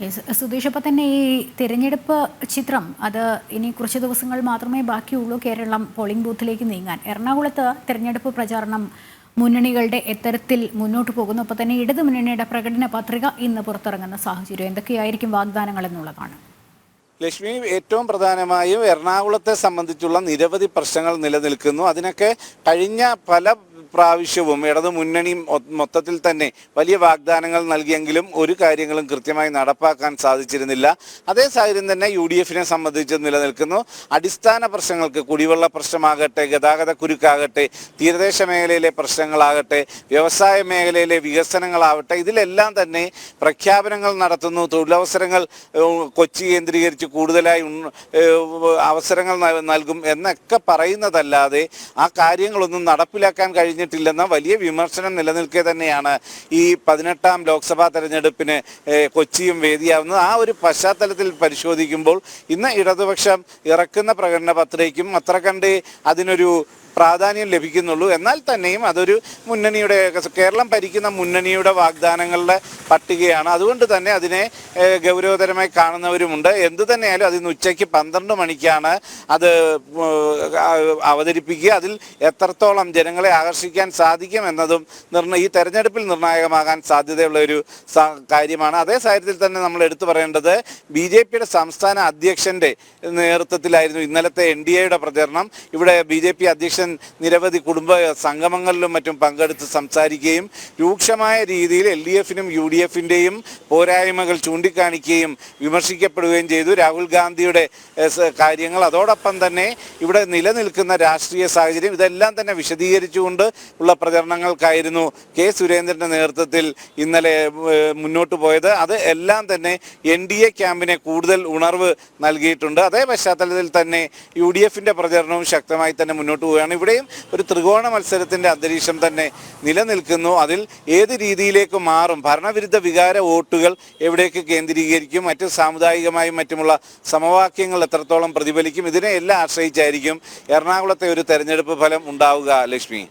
സുധീഷ്, അപ്പോൾ തന്നെ ഈ തിരഞ്ഞെടുപ്പ് ചിത്രം അത് ഇനി കുറച്ച് ദിവസങ്ങൾ മാത്രമേ ബാക്കിയുള്ളൂ കേരളം പോളിംഗ് ബൂത്തിലേക്ക് നീങ്ങാൻ. എറണാകുളത്ത് തിരഞ്ഞെടുപ്പ് പ്രചാരണം മുന്നണികളുടെ എത്തരത്തിൽ മുന്നോട്ട് പോകുന്നു. അപ്പോൾ തന്നെ ഇടതു മുന്നണിയുടെ പ്രകടന പത്രിക ഇന്ന് പുറത്തിറങ്ങുന്ന സാഹചര്യം എന്തൊക്കെയായിരിക്കും വാഗ്ദാനങ്ങൾ എന്നുള്ളതാണ്. ലക്ഷ്മി, ഏറ്റവും പ്രധാനമായും എറണാകുളത്തെ സംബന്ധിച്ചുള്ള നിരവധി പ്രശ്നങ്ങൾ നിലനിൽക്കുന്നു. അതിനൊക്കെ കഴിഞ്ഞ പല പ്രാവശ്യവും ഇടതു മുന്നണി മൊത്തത്തിൽ തന്നെ വലിയ വാഗ്ദാനങ്ങൾ നൽകിയെങ്കിലും ഒരു കാര്യങ്ങളും കൃത്യമായി നടപ്പാക്കാൻ സാധിച്ചിരുന്നില്ല. അതേ സാഹചര്യം തന്നെ UDF-നെ സംബന്ധിച്ച് നിലനിൽക്കുന്നു. അടിസ്ഥാന പ്രശ്നങ്ങൾക്ക് കുടിവെള്ള പ്രശ്നമാകട്ടെ, ഗതാഗത കുരുക്കാകട്ടെ, തീരദേശ മേഖലയിലെ പ്രശ്നങ്ങളാകട്ടെ, വ്യവസായ മേഖലയിലെ വികസനങ്ങളാവട്ടെ, ഇതിലെല്ലാം തന്നെ പ്രഖ്യാപനങ്ങൾ നടത്തുന്നു. തൊഴിലവസരങ്ങൾ കൊച്ചി കേന്ദ്രീകരിച്ച് കൂടുതലായി അവസരങ്ങൾ നൽകും എന്നൊക്കെ പറയുന്നതല്ലാതെ ആ കാര്യങ്ങളൊന്നും നടപ്പിലാക്കാൻ കഴിഞ്ഞിട്ടില്ലെന്ന വലിയ വിമർശനം നിലനിൽക്കെ തന്നെയാണ് ഈ 18ാം ലോക്സഭാ തെരഞ്ഞെടുപ്പിന് കൊച്ചിയും വേദിയാവുന്നത്. ആ ഒരു പശ്ചാത്തലത്തിൽ പരിശോധിക്കുമ്പോൾ ഇന്ന് ഇടതുപക്ഷം ഇറക്കുന്ന പ്രകടന പത്രികയ്ക്കും അത്ര കണ്ട് അതിനൊരു പ്രാധാന്യം ലഭിക്കുന്നുള്ളൂ. എന്നാൽ തന്നെയും അതൊരു മുന്നണിയുടെ, കേരളം ഭരിക്കുന്ന മുന്നണിയുടെ വാഗ്ദാനങ്ങളുടെ പട്ടികയാണ്. അതുകൊണ്ട് തന്നെ അതിനെ ഗൗരവതരമായി കാണുന്നവരുമുണ്ട്. എന്തു തന്നെയായാലും അതിന് ഉച്ചയ്ക്ക് 12 മണിക്കാണ് അത് അവതരിപ്പിക്കുക. അതിൽ എത്രത്തോളം ജനങ്ങളെ ആകർഷിക്കാൻ സാധിക്കും എന്നതും ഈ തെരഞ്ഞെടുപ്പിൽ നിർണായകമാകാൻ സാധ്യതയുള്ള ഒരു കാര്യമാണ്. അതേ സാഹചര്യത്തിൽ തന്നെ നമ്മൾ എടുത്തു പറയേണ്ടത് BJP-യുടെ സംസ്ഥാന അധ്യക്ഷൻ്റെ നേതൃത്വത്തിലായിരുന്നു ഇന്നലത്തെ NDA-യുടെ പ്രചരണം. ഇവിടെ BJP അധ്യക്ഷൻ നിരവധി കുടുംബ സംഗമങ്ങളിലും മറ്റും പങ്കെടുത്ത് സംസാരിക്കുകയും രൂക്ഷമായ രീതിയിൽ LDF-നും UDF-ൻ്റെയും പോരായ്മകൾ ചൂണ്ടിക്കാണിക്കുകയും വിമർശിക്കപ്പെടുകയും ചെയ്തു. രാഹുൽ ഗാന്ധിയുടെ കാര്യങ്ങൾ, അതോടൊപ്പം തന്നെ ഇവിടെ നിലനിൽക്കുന്ന രാഷ്ട്രീയ സാഹചര്യം, ഇതെല്ലാം തന്നെ വിശദീകരിച്ചുകൊണ്ട് ഉള്ള പ്രചരണങ്ങൾക്കായിരുന്നു K. സുരേന്ദ്രൻ്റെ നേതൃത്വത്തിൽ ഇന്നലെ മുന്നോട്ട് പോയത്. അത് എല്ലാം തന്നെ NDA ക്യാമ്പിനെ കൂടുതൽ ഉണർവ് നൽകിയിട്ടുണ്ട്. അതേ പശ്ചാത്തലത്തിൽ തന്നെ UDF-ൻ്റെ പ്രചരണവും ശക്തമായി തന്നെ മുന്നോട്ട് പോവുകയാണ്. ഇവിടെയും ഒരു ത്രികോണ മത്സരത്തിൻ്റെ അന്തരീക്ഷം തന്നെ നിലനിൽക്കുന്നു. അതിൽ ഏത് രീതിയിലേക്ക് മാറും, ഭരണവിരുദ്ധ വികാര വോട്ടുകൾ എവിടേക്ക് കേന്ദ്രീകരിക്കും, മറ്റ് സാമുദായികമായും മറ്റുമുള്ള സമവാക്യങ്ങൾ എത്രത്തോളം പ്രതിഫലിക്കും, ഇതിനെ എല്ലാം ആശ്രയിച്ചായിരിക്കും എറണാകുളത്തെ ഒരു തെരഞ്ഞെടുപ്പ് ഫലം ഉണ്ടാവുക. ലക്ഷ്മി.